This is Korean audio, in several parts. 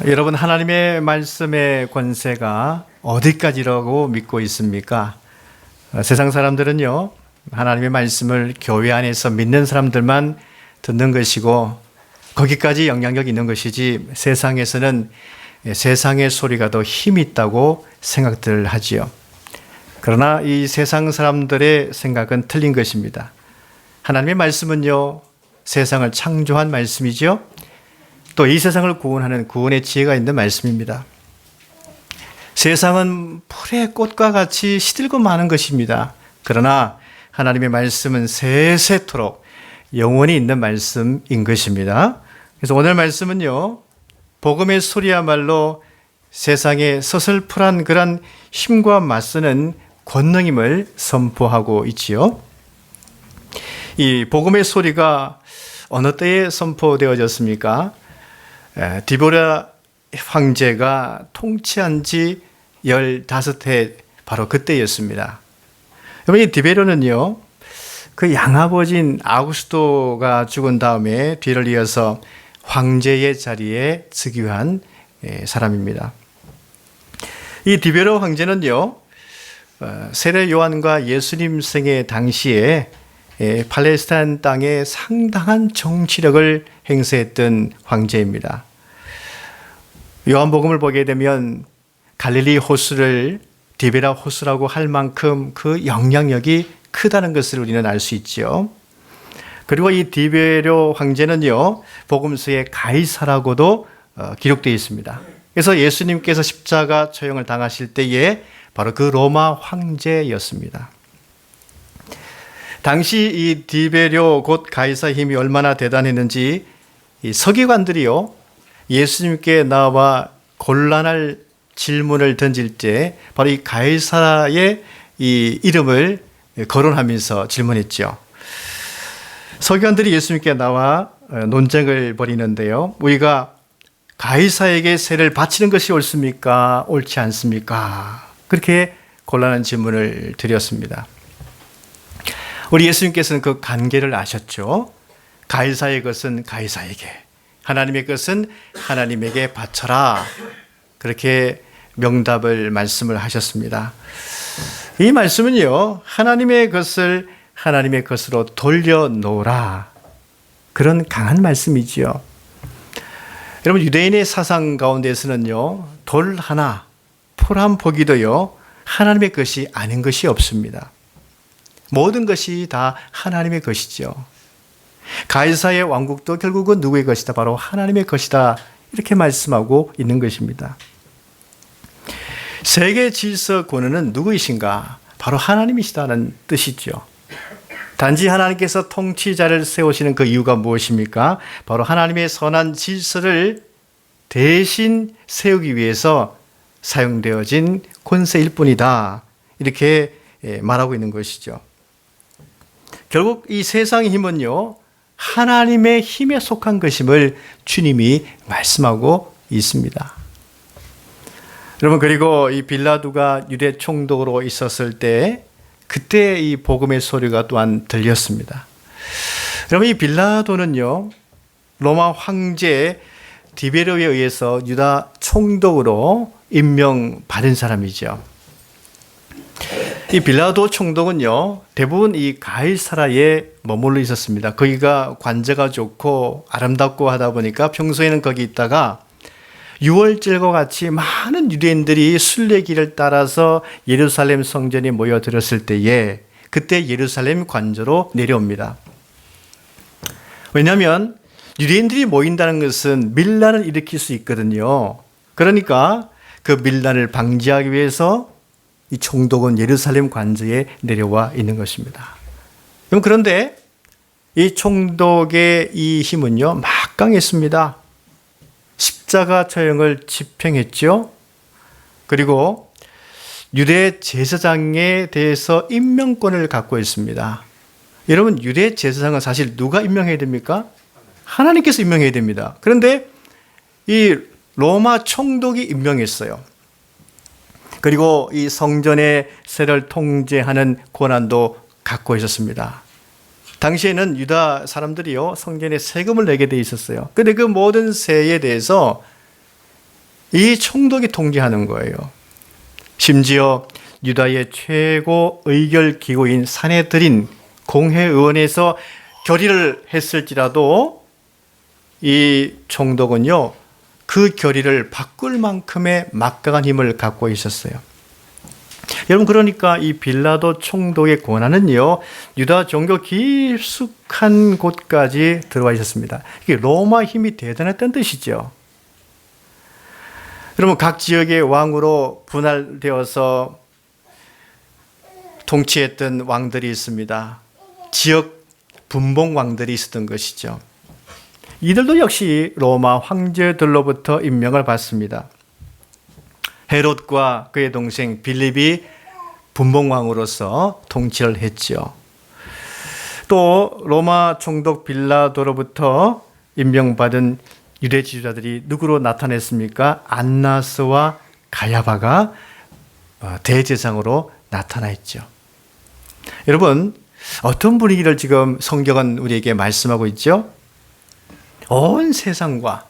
여러분, 하나님의 말씀의 권세가 어디까지라고 믿고 있습니까? 세상 사람들은요, 하나님의 말씀을 교회 안에서 믿는 사람들만 듣는 것이고 거기까지 영향력 있는 것이지, 세상에서는 세상의 소리가 더 힘이 있다고 생각들 하지요. 그러나 이 세상 사람들의 생각은 틀린 것입니다. 하나님의 말씀은요, 세상을 창조한 말씀이죠. 또 이 세상을 구원하는 구원의 지혜가 있는 말씀입니다. 세상은 풀의 꽃과 같이 시들고 마는 것입니다. 그러나 하나님의 말씀은 세세토록 영원히 있는 말씀인 것입니다. 그래서 오늘 말씀은요, 복음의 소리야말로 세상에 서슬프한 그런 힘과 맞서는 권능임을 선포하고 있지요. 이 복음의 소리가 어느 때에 선포되어졌습니까? 디보라 황제가 통치한 지 15해 바로 그때였습니다. 여러분, 이 디베로는요, 그 양아버지인 아우구스토가 죽은 다음에 뒤를 이어서 황제의 자리에 즉위한 사람입니다. 이 디베로 황제는요, 세례 요한과 예수님 생애 당시에 팔레스타인 땅에 상당한 정치력을 행사했던 황제입니다. 요한복음을 보게 되면 갈릴리 호수를 디베라 호수라고 할 만큼 그 영향력이 크다는 것을 우리는 알 수 있죠. 그리고 이 디베로 황제는요, 복음서에 가이사라고도 기록되어 있습니다. 그래서 예수님께서 십자가 처형을 당하실 때에 바로 그 로마 황제였습니다. 당시 이 디베료 곧 가이사 힘이 얼마나 대단했는지 이 서기관들이요, 예수님께 나와 곤란할 질문을 던질 때 바로 이 가이사의 이 이름을 거론하면서 질문했죠. 서기관들이 예수님께 나와 논쟁을 벌이는데요, 우리가 가이사에게 세를 바치는 것이 옳습니까? 옳지 않습니까? 그렇게 곤란한 질문을 드렸습니다. 우리 예수님께서는 그 관계를 아셨죠. 가이사의 것은 가이사에게, 하나님의 것은 하나님에게 바쳐라, 그렇게 명답을 말씀을 하셨습니다. 이 말씀은요, 하나님의 것을 하나님의 것으로 돌려놓으라, 그런 강한 말씀이지요. 여러분, 유대인의 사상 가운데서는요, 돌 하나, 풀 한 포기도요, 하나님의 것이 아닌 것이 없습니다. 모든 것이 다 하나님의 것이죠. 가이사의 왕국도 결국은 누구의 것이다? 바로 하나님의 것이다, 이렇게 말씀하고 있는 것입니다. 세계 질서 권위는 누구이신가? 바로 하나님이시다는 뜻이죠. 단지 하나님께서 통치자를 세우시는 그 이유가 무엇입니까? 바로 하나님의 선한 질서를 대신 세우기 위해서 사용되어진 권세일 뿐이다, 이렇게 말하고 있는 것이죠. 결국 이 세상의 힘은요, 하나님의 힘에 속한 것임을 주님이 말씀하고 있습니다. 여러분, 그리고 이 빌라도가 유대 총독으로 있었을 때 그때 이 복음의 소리가 또한 들렸습니다. 여러분, 이 빌라도는요, 로마 황제 디베로에 의해서 유다 총독으로 임명받은 사람이죠. 이 빌라도 총독은요, 대부분 이 가이사라에 머물러 있었습니다. 거기가 관제가 좋고 아름답고 하다 보니까 평소에는 거기 있다가 6월절과 같이 많은 유대인들이 순례길을 따라서 예루살렘 성전에 모여들었을 때에 그때 예루살렘 관저로 내려옵니다. 왜냐하면 유대인들이 모인다는 것은 밀란을 일으킬 수 있거든요. 그러니까 그 밀란을 방지하기 위해서 이 총독은 예루살렘 관저에 내려와 있는 것입니다. 그런데 이 총독의 이 힘은요, 막강했습니다. 십자가 처형을 집행했죠. 그리고 유대 제사장에 대해서 임명권을 갖고 있습니다. 여러분, 유대 제사장은 사실 누가 임명해야 됩니까? 하나님께서 임명해야 됩니다. 그런데 이 로마 총독이 임명했어요. 그리고 이 성전의 세를 통제하는 권한도 갖고 있었습니다. 당시에는 유다 사람들이요, 성전에 세금을 내게 돼 있었어요. 그런데 그 모든 세에 대해서 이 총독이 통제하는 거예요. 심지어 유다의 최고 의결 기구인 산헤드린 공회의원에서 결의를 했을지라도 이 총독은요, 그 결의를 바꿀 만큼의 막강한 힘을 갖고 있었어요. 여러분, 그러니까 이 빌라도 총독의 권한은요, 유다 종교 깊숙한 곳까지 들어와 있었습니다. 이게 로마 힘이 대단했다는 뜻이죠. 여러분, 각 지역의 왕으로 분할되어서 통치했던 왕들이 있습니다. 지역 분봉 왕들이 있었던 것이죠. 이들도 역시 로마 황제들로부터 임명을 받습니다. 헤롯과 그의 동생 빌립이 분봉왕으로서 통치를 했죠. 또 로마 총독 빌라도로부터 임명받은 유대 지도자들이 누구로 나타냈습니까? 안나스와 가야바가 대제사장으로 나타나 있죠. 여러분, 어떤 분위기를 지금 성경은 우리에게 말씀하고 있죠? 온 세상과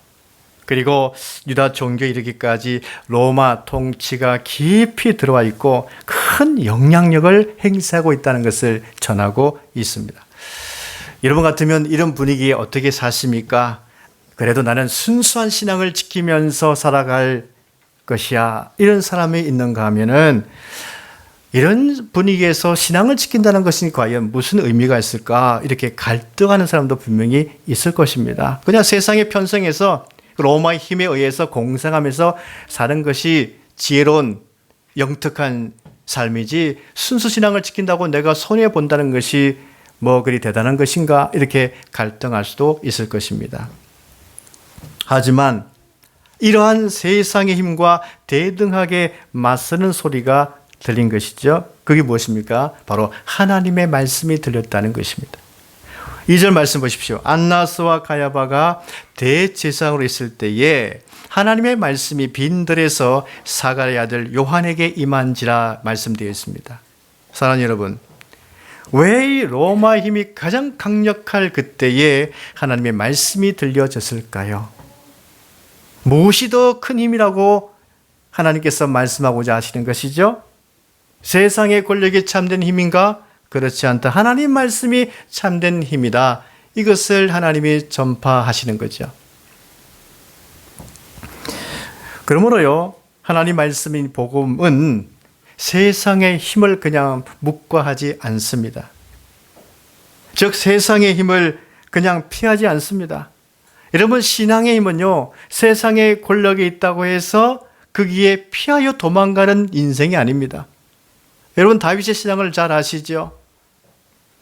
그리고 유다 종교에 이르기까지 로마 통치가 깊이 들어와 있고 큰 영향력을 행사하고 있다는 것을 전하고 있습니다. 여러분 같으면 이런 분위기에 어떻게 사십니까? 그래도 나는 순수한 신앙을 지키면서 살아갈 것이야, 이런 사람이 있는가 하면은, 이런 분위기에서 신앙을 지킨다는 것이 과연 무슨 의미가 있을까, 이렇게 갈등하는 사람도 분명히 있을 것입니다. 그냥 세상에 편성해서 로마의 힘에 의해서 공생하면서 사는 것이 지혜로운 영특한 삶이지, 순수 신앙을 지킨다고 내가 손해본다는 것이 뭐 그리 대단한 것인가, 이렇게 갈등할 수도 있을 것입니다. 하지만 이러한 세상의 힘과 대등하게 맞서는 소리가 들린 것이죠. 그게 무엇입니까? 바로 하나님의 말씀이 들렸다는 것입니다. 2절 말씀 보십시오. 안나스와 가야바가 대제사장으로 있을 때에 하나님의 말씀이 빈들에서 사가랴의 아들 요한에게 임한지라 말씀되어 있습니다. 사랑하는 여러분, 왜 이 로마의 힘이 가장 강력할 그때에 하나님의 말씀이 들려졌을까요? 무엇이 더 큰 힘이라고 하나님께서 말씀하고자 하시는 것이죠? 세상의 권력이 참된 힘인가? 그렇지 않다. 하나님 말씀이 참된 힘이다. 이것을 하나님이 전파하시는 거죠. 그러므로요, 하나님 말씀인 복음은 세상의 힘을 그냥 묵과하지 않습니다. 즉 세상의 힘을 그냥 피하지 않습니다. 여러분, 신앙의 힘은요, 세상의 권력이 있다고 해서 거기에 피하여 도망가는 인생이 아닙니다. 여러분, 다윗의 신앙을 잘 아시죠?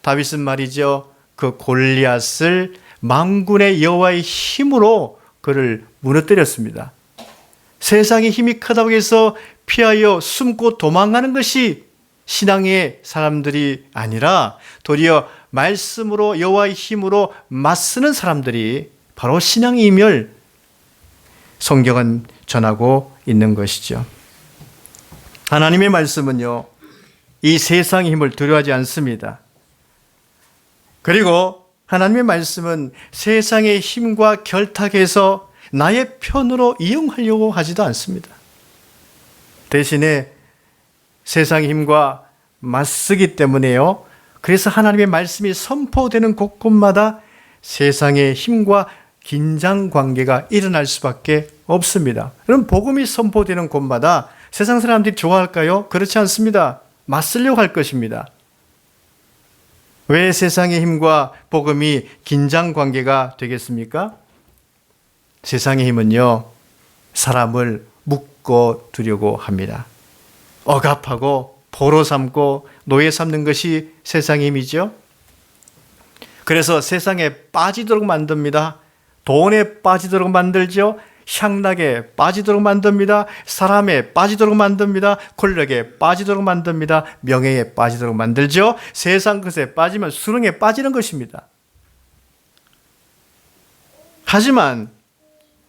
다윗은 말이죠, 그 골리앗을 만군의 여호와의 힘으로 그를 무너뜨렸습니다. 세상의 힘이 크다고 해서 피하여 숨고 도망가는 것이 신앙의 사람들이 아니라 도리어 말씀으로, 여호와의 힘으로 맞서는 사람들이 바로 신앙임을 성경은 전하고 있는 것이죠. 하나님의 말씀은요, 이 세상의 힘을 두려워하지 않습니다. 그리고 하나님의 말씀은 세상의 힘과 결탁해서 나의 편으로 이용하려고 하지도 않습니다. 대신에 세상의 힘과 맞서기 때문에요, 그래서 하나님의 말씀이 선포되는 곳곳마다 세상의 힘과 긴장 관계가 일어날 수밖에 없습니다. 그럼 복음이 선포되는 곳마다 세상 사람들이 좋아할까요? 그렇지 않습니다. 맞서려고 할 것입니다. 왜 세상의 힘과 복음이 긴장 관계가 되겠습니까? 세상의 힘은요, 사람을 묶어 두려고 합니다. 억압하고 포로 삼고 노예 삼는 것이 세상의 힘이죠. 그래서 세상에 빠지도록 만듭니다. 돈에 빠지도록 만들죠. 향락에 빠지도록 만듭니다. 사람에 빠지도록 만듭니다. 권력에 빠지도록 만듭니다. 명예에 빠지도록 만들죠. 세상 것에 빠지면 수렁에 빠지는 것입니다. 하지만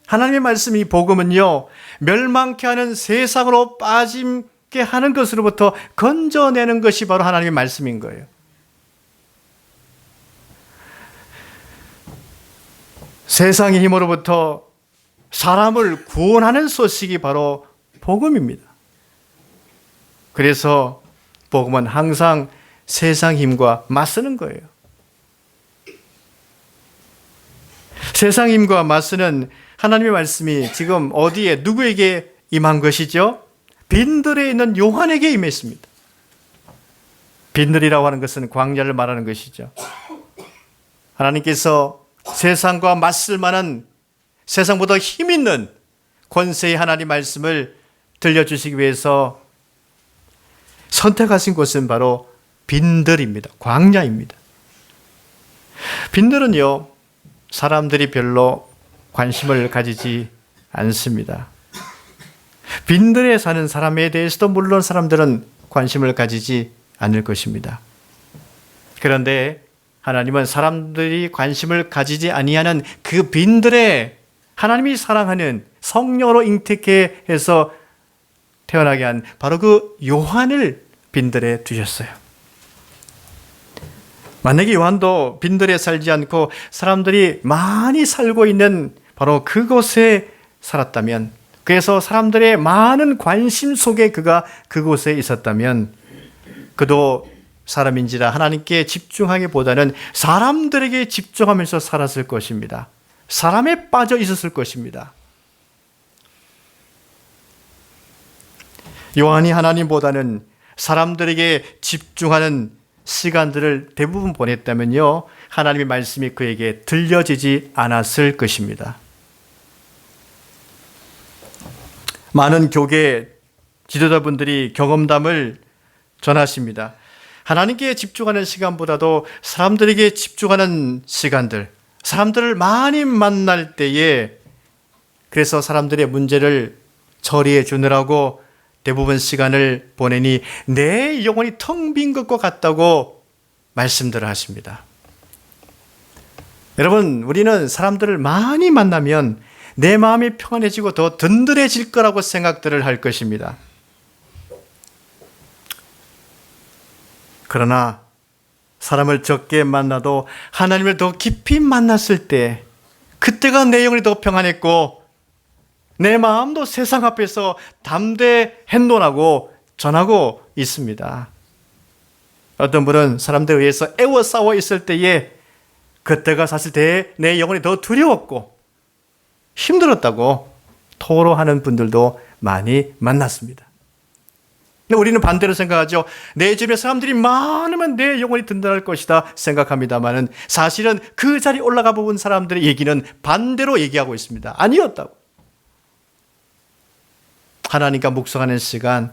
하나님의 말씀, 이 복음은요, 멸망케 하는 세상으로 빠짐게 하는 것으로부터 건져내는 것이 바로 하나님의 말씀인 거예요. 세상의 힘으로부터 사람을 구원하는 소식이 바로 복음입니다. 그래서 복음은 항상 세상 힘과 맞서는 거예요. 세상 힘과 맞서는 하나님의 말씀이 지금 어디에 누구에게 임한 것이죠? 빈들에 있는 요한에게 임했습니다. 빈들이라고 하는 것은 광야를 말하는 것이죠. 하나님께서 세상과 맞설 만한 세상보다 힘 있는 권세의 하나님 말씀을 들려주시기 위해서 선택하신 곳은 바로 빈들입니다. 광야입니다. 빈들은요, 사람들이 별로 관심을 가지지 않습니다. 빈들에 사는 사람에 대해서도 물론 사람들은 관심을 가지지 않을 것입니다. 그런데 하나님은 사람들이 관심을 가지지 아니하는 그 빈들에 하나님이 사랑하는 성령으로 잉태케 해서 태어나게 한 바로 그 요한을 빈들에 두셨어요. 만약에 요한도 빈들에 살지 않고 사람들이 많이 살고 있는 바로 그곳에 살았다면, 그래서 사람들의 많은 관심 속에 그가 그곳에 있었다면, 그도 사람인지라 하나님께 집중하기보다는 사람들에게 집중하면서 살았을 것입니다. 사람에 빠져 있었을 것입니다. 요한이 하나님보다는 사람들에게 집중하는 시간들을 대부분 보냈다면요, 하나님의 말씀이 그에게 들려지지 않았을 것입니다. 많은 교계 지도자분들이 경험담을 전하십니다. 하나님께 집중하는 시간보다도 사람들에게 집중하는 시간들, 사람들을 많이 만날 때에, 그래서 사람들의 문제를 처리해 주느라고 대부분 시간을 보내니 내 영혼이 텅 빈 것과 같다고 말씀들을 하십니다. 여러분, 우리는 사람들을 많이 만나면 내 마음이 평안해지고 더 든든해질 거라고 생각들을 할 것입니다. 그러나 사람을 적게 만나도 하나님을 더 깊이 만났을 때, 그때가 내 영혼이 더 평안했고 내 마음도 세상 앞에서 담대 행동하고 전하고 있습니다. 어떤 분은 사람들에 의해서 애워싸워 있을 때에 그때가 사실 내 영혼이 더 두려웠고 힘들었다고 토로하는 분들도 많이 만났습니다. 근데 우리는 반대로 생각하죠. 내 주변에 사람들이 많으면 내 영혼이 든든할 것이다 생각합니다만은, 사실은 그 자리에 올라가 본 사람들의 얘기는 반대로 얘기하고 있습니다. 아니었다고. 하나님과 묵상하는 시간,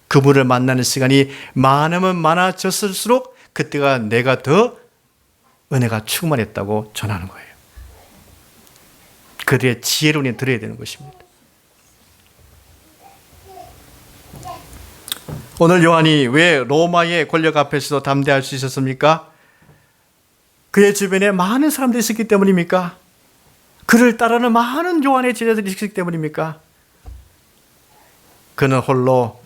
그분을 만나는 시간이 많으면 많아졌을수록 그때가 내가 더 은혜가 충만했다고 전하는 거예요. 그들의 지혜를 우리는 들어야 되는 것입니다. 오늘 요한이 왜 로마의 권력 앞에서도 담대할 수 있었습니까? 그의 주변에 많은 사람들이 있었기 때문입니까? 그를 따르는 많은 요한의 제자들이 있었기 때문입니까? 그는 홀로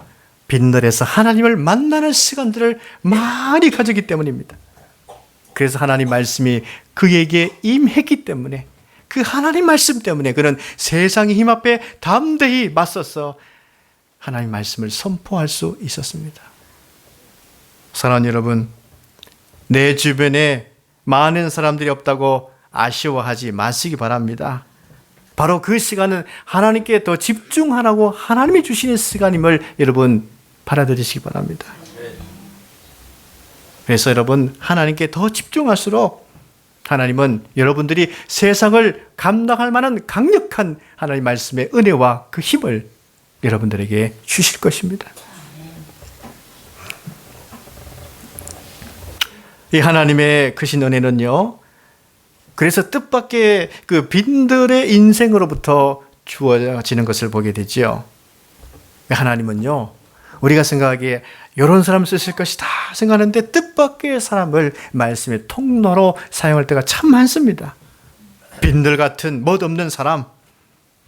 빈들에서 하나님을 만나는 시간들을 많이 가졌기 때문입니다. 그래서 하나님 말씀이 그에게 임했기 때문에, 그 하나님 말씀 때문에 그는 세상의 힘 앞에 담대히 맞서서 하나님 말씀을 선포할 수 있었습니다. 사랑하는 여러분, 내 주변에 많은 사람들이 없다고 아쉬워하지 마시기 바랍니다. 바로 그 시간은 하나님께 더 집중하라고 하나님이 주시는 시간임을 여러분 받아들이시기 바랍니다. 그래서 여러분, 하나님께 더 집중할수록 하나님은 여러분들이 세상을 감당할 만한 강력한 하나님 말씀의 은혜와 그 힘을 여러분들에게 주실 것입니다. 이 하나님의 크신 은혜는요, 그래서 뜻밖의 그 빈들의 인생으로부터 주어지는 것을 보게 되지요. 하나님은요, 우리가 생각하기에 이런 사람 쓰실 것이다 생각하는데 뜻밖의 사람을 말씀의 통로로 사용할 때가 참 많습니다. 빈들 같은 멋없는 사람,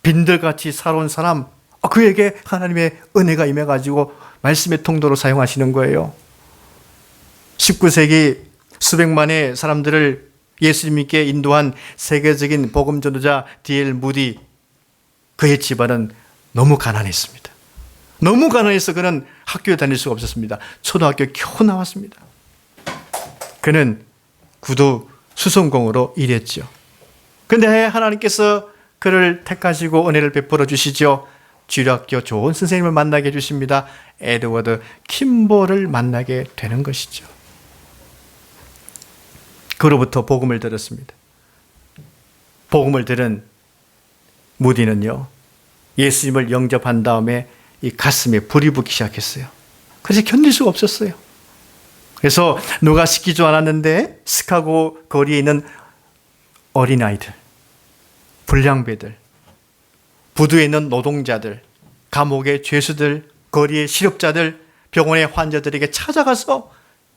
빈들같이 살아온 사람, 그에게 하나님의 은혜가 임해가지고 말씀의 통로로 사용하시는 거예요. 19세기 수백만의 사람들을 예수님께 인도한 세계적인 복음 전도자 D.L. 무디, 그의 집안은 너무 가난했습니다. 너무 가난해서 그는 학교에 다닐 수가 없었습니다. 초등학교 겨우 나왔습니다. 그는 구두 수선공으로 일했죠. 근데 하나님께서 그를 택하시고 은혜를 베풀어 주시죠. 주일학교 좋은 선생님을 만나게 해주십니다. 에드워드 킴볼을 만나게 되는 것이죠. 그로부터 복음을 들었습니다. 복음을 들은 무디는요, 예수님을 영접한 다음에 이 가슴에 불이 붙기 시작했어요. 그래서 견딜 수가 없었어요. 그래서 누가 시키지 않았는데 시카고 거리에 있는 어린아이들, 불량배들, 부두에 있는 노동자들, 감옥의 죄수들, 거리의 실업자들, 병원의 환자들에게 찾아가서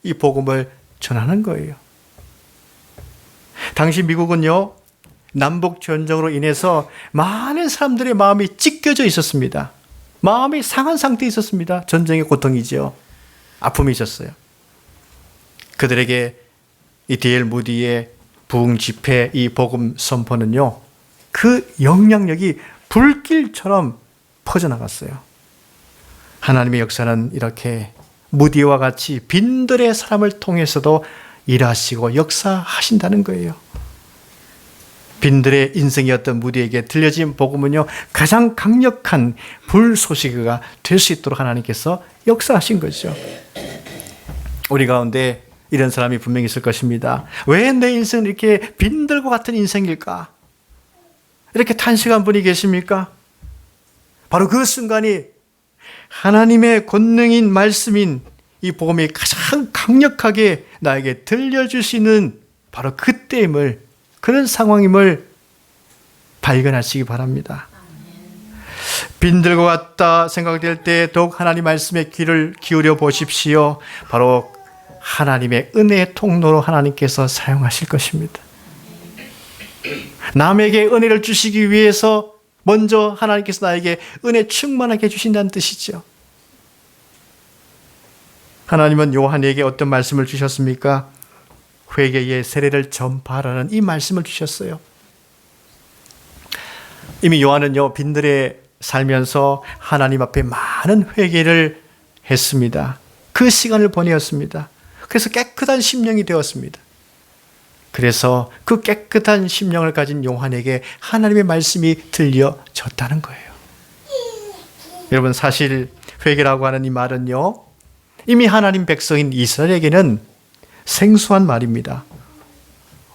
이 복음을 전하는 거예요. 당시 미국은요, 남북 전쟁으로 인해서 많은 사람들의 마음이 찢겨져 있었습니다. 마음이 상한 상태에 있었습니다. 전쟁의 고통이지요. 아픔이 있었어요. 그들에게 이 D.L. 무디의 부흥 집회, 이 복음 선포는요, 그 영향력이 불길처럼 퍼져나갔어요. 하나님의 역사는 이렇게 무디와 같이 빈들의 사람을 통해서도 일하시고 역사하신다는 거예요. 빈들의 인생이었던 무디에게 들려진 복음은요, 가장 강력한 불소식가 될 수 있도록 하나님께서 역사하신 거죠. 우리 가운데 이런 사람이 분명히 있을 것입니다. 왜 내 인생은 이렇게 빈들과 같은 인생일까? 이렇게 탄식한 분이 계십니까? 바로 그 순간이 하나님의 권능인 말씀인 이 복음이 가장 강력하게 나에게 들려줄 수 있는 바로 그때임을, 그런 상황임을 발견하시기 바랍니다. 빈들과 같다 생각될 때 더욱 하나님 말씀에 귀를 기울여 보십시오. 바로 하나님의 은혜의 통로로 하나님께서 사용하실 것입니다. 남에게 은혜를 주시기 위해서 먼저 하나님께서 나에게 은혜 충만하게 해주신다는 뜻이죠. 하나님은 요한에게 어떤 말씀을 주셨습니까? 회개의 세례를 전파하라는 이 말씀을 주셨어요. 이미 요한은요, 빈들에 살면서 하나님 앞에 많은 회개를 했습니다. 그 시간을 보내었습니다. 그래서 깨끗한 심령이 되었습니다. 그래서 그 깨끗한 심령을 가진 요한에게 하나님의 말씀이 들려졌다는 거예요. 여러분, 사실 회개라고 하는 이 말은요, 이미 하나님 백성인 이스라엘에게는 생소한 말입니다.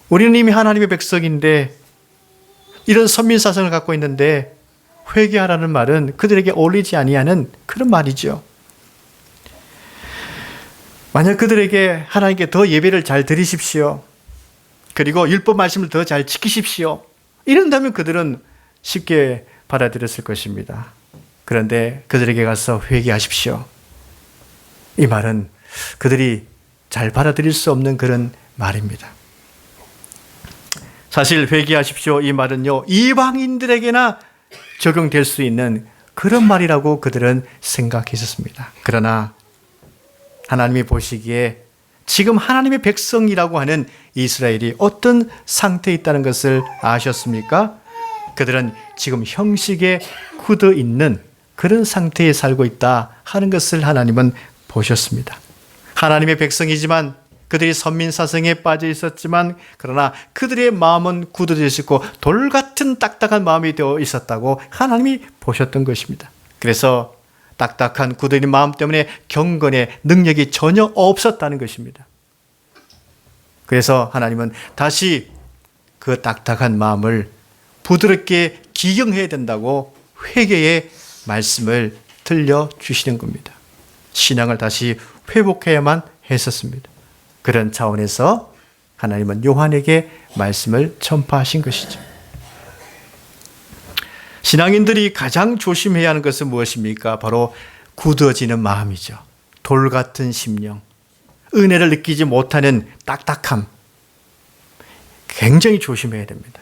우리는 이미 하나님의 백성인데 이런 선민사상을 갖고 있는데 회개하라는 말은 그들에게 어울리지 아니하는 그런 말이죠. 만약 그들에게 하나님께 더 예배를 잘 드리십시오, 그리고 율법 말씀을 더 잘 지키십시오, 이런다면 그들은 쉽게 받아들였을 것입니다. 그런데 그들에게 가서 회개하십시오, 이 말은 그들이 잘 받아들일 수 없는 그런 말입니다. 사실 회개하십시오, 이 말은요, 이방인들에게나 적용될 수 있는 그런 말이라고 그들은 생각했었습니다. 그러나 하나님이 보시기에 지금 하나님의 백성이라고 하는 이스라엘이 어떤 상태에 있다는 것을 아셨습니까? 그들은 지금 형식에 굳어 있는 그런 상태에 살고 있다 하는 것을 하나님은 보셨습니다. 하나님의 백성이지만 그들이 선민사성에 빠져 있었지만, 그러나 그들의 마음은 굳어져 있었고 돌 같은 딱딱한 마음이 되어 있었다고 하나님이 보셨던 것입니다. 그래서 딱딱한 굳어있는 마음 때문에 경건의 능력이 전혀 없었다는 것입니다. 그래서 하나님은 다시 그 딱딱한 마음을 부드럽게 기경해야 된다고 회개의 말씀을 들려주시는 겁니다. 신앙을 다시 회복해야만 했었습니다. 그런 차원에서 하나님은 요한에게 말씀을 전파하신 것이죠. 신앙인들이 가장 조심해야 하는 것은 무엇입니까? 바로 굳어지는 마음이죠. 돌 같은 심령, 은혜를 느끼지 못하는 딱딱함, 굉장히 조심해야 됩니다.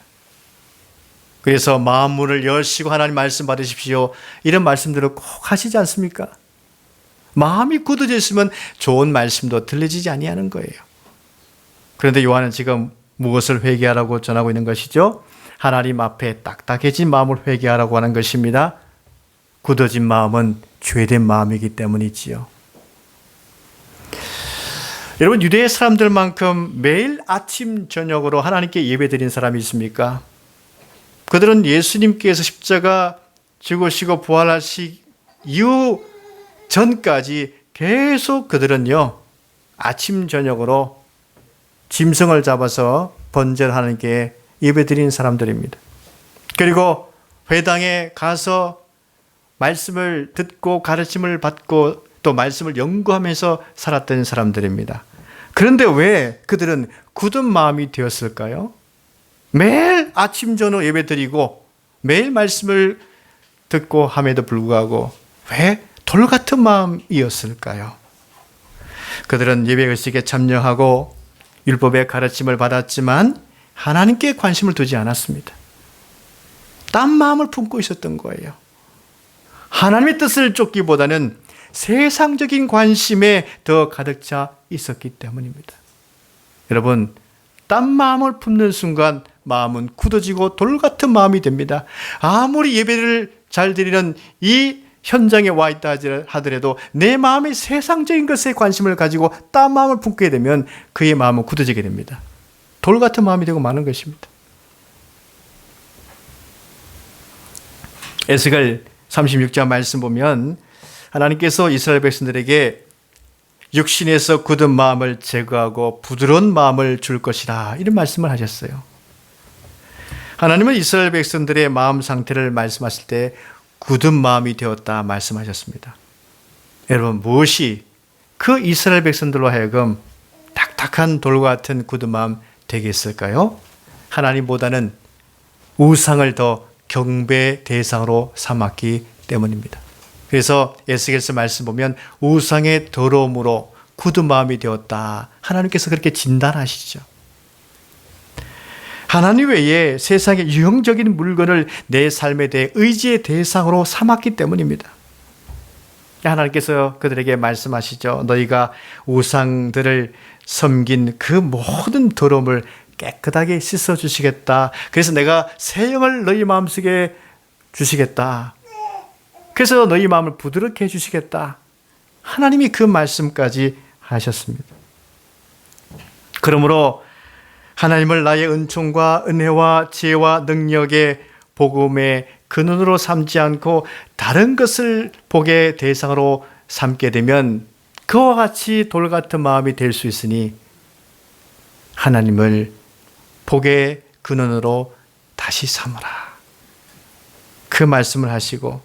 그래서 마음문을 여시고 하나님 말씀 받으십시오, 이런 말씀들을 꼭 하시지 않습니까? 마음이 굳어져 있으면 좋은 말씀도 들려지지 아니하는 거예요. 그런데 요한은 지금 무엇을 회개하라고 전하고 있는 것이죠? 하나님 앞에 딱딱해진 마음을 회개하라고 하는 것입니다. 굳어진 마음은 죄된 마음이기 때문이지요. 여러분, 유대의 사람들만큼 매일 아침 저녁으로 하나님께 예배드린 사람이 있습니까? 그들은 예수님께서 십자가 죽으시고 부활하시 이후 전까지 계속 그들은요, 아침 저녁으로 짐승을 잡아서 번제를 하나님께 예배드린 사람들입니다. 그리고 회당에 가서 말씀을 듣고 가르침을 받고 또 말씀을 연구하면서 살았던 사람들입니다. 그런데 왜 그들은 굳은 마음이 되었을까요? 매일 아침 저녁 예배드리고 매일 말씀을 듣고 함에도 불구하고 왜 돌 같은 마음이었을까요? 그들은 예배의식에 참여하고 율법의 가르침을 받았지만 하나님께 관심을 두지 않았습니다. 딴 마음을 품고 있었던 거예요. 하나님의 뜻을 쫓기보다는 세상적인 관심에 더 가득 차 있었기 때문입니다. 여러분, 딴 마음을 품는 순간 마음은 굳어지고 돌 같은 마음이 됩니다. 아무리 예배를 잘 드리는 이 현장에 와 있다 하더라도 내 마음이 세상적인 것에 관심을 가지고 딴 마음을 품게 되면 그의 마음은 굳어지게 됩니다. 돌 같은 마음이 되고 마는 것입니다. 에스겔 36장 말씀 보면 하나님께서 이스라엘 백성들에게 육신에서 굳은 마음을 제거하고 부드러운 마음을 줄 것이라 이런 말씀을 하셨어요. 하나님은 이스라엘 백성들의 마음 상태를 말씀하실 때 굳은 마음이 되었다 말씀하셨습니다. 여러분, 무엇이 그 이스라엘 백성들로 하여금 딱딱한 돌과 같은 굳은 마음 되게 했을까요? 하나님보다는 우상을 더 경배 대상으로 삼았기 때문입니다. 그래서 에스겔서 말씀 보면 우상의 더러움으로 굳은 마음이 되었다. 하나님께서 그렇게 진단하시죠. 하나님 외에 세상의 유형적인 물건을 내 삶에 대해 의지의 대상으로 삼았기 때문입니다. 하나님께서 그들에게 말씀하시죠. 너희가 우상들을 섬긴 그 모든 더러움을 깨끗하게 씻어주시겠다. 그래서 내가 새 영을 너희 마음속에 주시겠다. 그래서 너희 마음을 부드럽게 해주시겠다. 하나님이 그 말씀까지 하셨습니다. 그러므로 하나님을 나의 은총과 은혜와 지혜와 능력의 복음의 근원으로 삼지 않고 다른 것을 복의 대상으로 삼게 되면 그와 같이 돌 같은 마음이 될 수 있으니 하나님을 복의 근원으로 다시 삼으라. 그 말씀을 하시고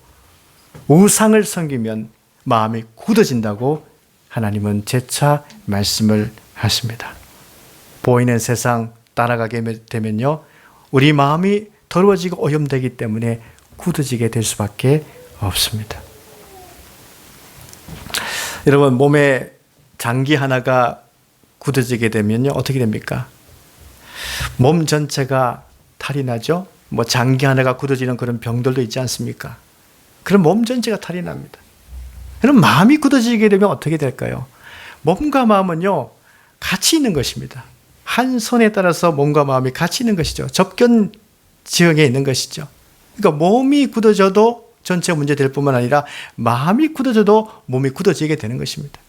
우상을 섬기면 마음이 굳어진다고 하나님은 재차 말씀을 하십니다. 보이는 세상 따라가게 되면요, 우리 마음이 더러워지고 오염되기 때문에 굳어지게 될 수밖에 없습니다. 여러분, 몸에 장기 하나가 굳어지게 되면요, 어떻게 됩니까? 몸 전체가 탈이 나죠? 장기 하나가 굳어지는 그런 병들도 있지 않습니까? 그럼 몸 전체가 탈이 납니다. 그럼 마음이 굳어지게 되면 어떻게 될까요? 몸과 마음은요, 같이 있는 것입니다. 한 손에 따라서 몸과 마음이 같이 있는 것이죠. 접견 지형에 있는 것이죠. 그러니까 몸이 굳어져도 전체 문제될 뿐만 아니라 마음이 굳어져도 몸이 굳어지게 되는 것입니다.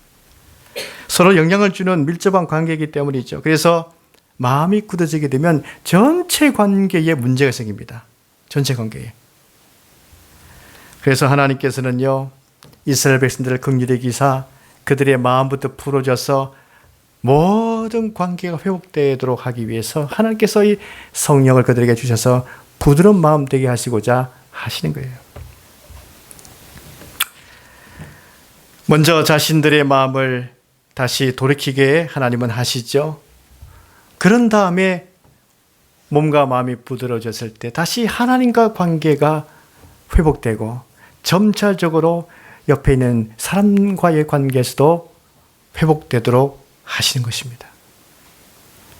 서로 영향을 주는 밀접한 관계이기 때문이죠. 그래서 마음이 굳어지게 되면 전체 관계에 문제가 생깁니다. 전체 관계에. 그래서 하나님께서는요, 이스라엘 백성들을 긍휼히 여기사 그들의 마음부터 풀어져서 모든 관계가 회복되도록 하기 위해서 하나님께서 이 성령을 그들에게 주셔서 부드러운 마음 되게 하시고자 하시는 거예요. 먼저 자신들의 마음을 다시 돌이키게 하나님은 하시죠. 그런 다음에 몸과 마음이 부드러워졌을 때 다시 하나님과 관계가 회복되고 점차적으로 옆에 있는 사람과의 관계에서도 회복되도록 하시는 것입니다.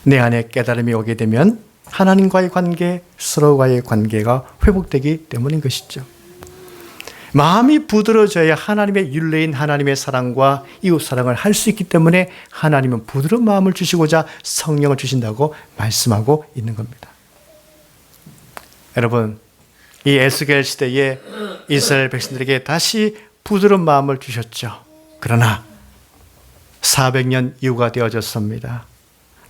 내 안에 깨달음이 오게 되면 하나님과의 관계, 서로와의 관계가 회복되기 때문인 것이죠. 마음이 부드러워져야 하나님의 율례인 하나님의 사랑과 이웃 사랑을 할 수 있기 때문에 하나님은 부드러운 마음을 주시고자 성령을 주신다고 말씀하고 있는 겁니다. 여러분, 이 에스겔 시대에 이스라엘 백성들에게 다시 부드러운 마음을 주셨죠. 그러나 400년 이후가 되어졌습니다.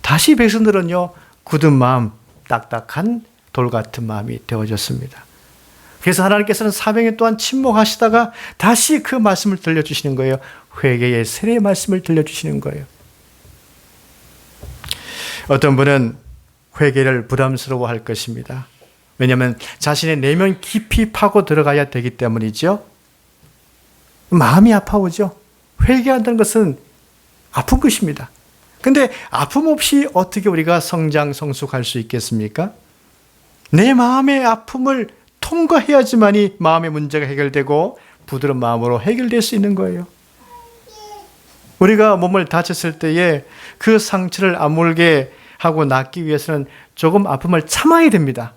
다시 백성들은요, 굳은 마음, 딱딱한 돌 같은 마음이 되어졌습니다. 그래서 하나님께서는 400년 동안 침묵하시다가 다시 그 말씀을 들려주시는 거예요. 회개의 세례의 말씀을 들려주시는 거예요. 어떤 분은 회개를 부담스러워할 것입니다. 왜냐하면 자신의 내면 깊이 파고 들어가야 되기 때문이죠. 마음이 아파오죠. 회개한다는 것은 아픈 것입니다. 근데 아픔 없이 어떻게 우리가 성장, 성숙할 수 있겠습니까? 내 마음의 아픔을 통과해야지만이 마음의 문제가 해결되고 부드러운 마음으로 해결될 수 있는 거예요. 우리가 몸을 다쳤을 때에 그 상처를 아물게 하고 낫기 위해서는 조금 아픔을 참아야 됩니다.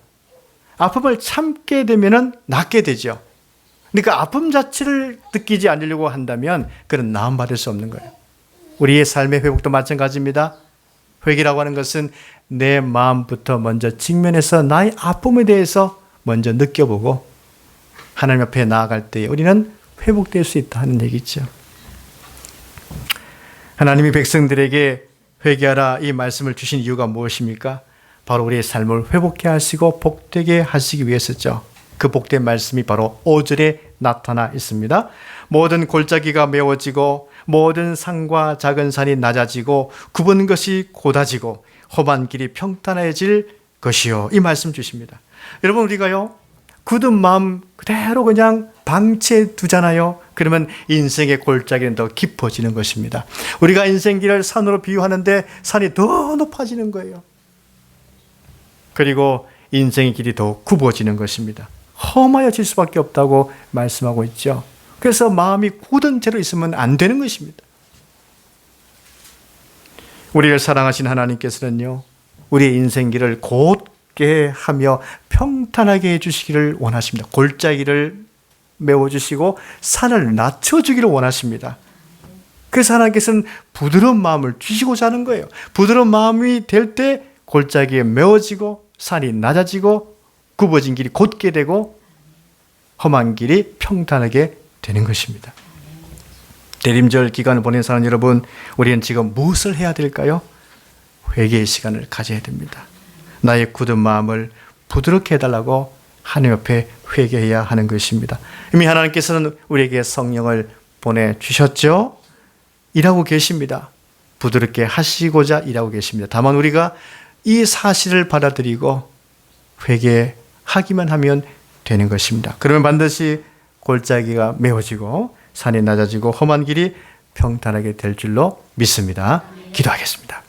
아픔을 참게 되면 낫게 되죠. 그러니까 아픔 자체를 느끼지 않으려고 한다면 그는 나음받을 수 없는 거예요. 우리의 삶의 회복도 마찬가지입니다. 회개라고 하는 것은 내 마음부터 먼저 직면해서 나의 아픔에 대해서 먼저 느껴보고 하나님 앞에 나아갈 때 우리는 회복될 수 있다 하는 얘기죠. 하나님이 백성들에게 회개하라 이 말씀을 주신 이유가 무엇입니까? 바로 우리의 삶을 회복해 하시고 복되게 하시기 위해서죠. 그 복된 말씀이 바로 5절에 나타나 있습니다. 모든 골짜기가 메워지고 모든 산과 작은 산이 낮아지고 굽은 것이 곧아지고 험한 길이 평탄해질 것이요. 이 말씀 주십니다. 여러분, 우리가요, 굳은 마음 그대로 그냥 방치해 두잖아요. 그러면 인생의 골짜기는 더 깊어지는 것입니다. 우리가 인생길을 산으로 비유하는데 산이 더 높아지는 거예요. 그리고 인생의 길이 더 굽어지는 것입니다. 험하여질 수밖에 없다고 말씀하고 있죠. 그래서 마음이 굳은 채로 있으면 안 되는 것입니다. 우리를 사랑하신 하나님께서는요, 우리의 인생길을 곧게 하며 평탄하게 해주시기를 원하십니다. 골짜기를 메워주시고 산을 낮춰주기를 원하십니다. 그래서 하나님께서는 부드러운 마음을 주시고자 하는 거예요. 부드러운 마음이 될 때 골짜기에 메워지고 산이 낮아지고 굽어진 길이 곧게 되고 험한 길이 평탄하게 되는 것입니다. 대림절 기간을 보낸 사람 여러분, 우리는 지금 무엇을 해야 될까요? 회개의 시간을 가져야 됩니다. 나의 굳은 마음을 부드럽게 해달라고 하나님 앞에 회개해야 하는 것입니다. 이미 하나님께서는 우리에게 성령을 보내주셨죠? 일하고 계십니다. 부드럽게 하시고자 일하고 계십니다. 다만 우리가 이 사실을 받아들이고 회개하기만 하면 되는 것입니다. 그러면 반드시 골짜기가 메워지고 산이 낮아지고 험한 길이 평탄하게 될 줄로 믿습니다. 기도하겠습니다.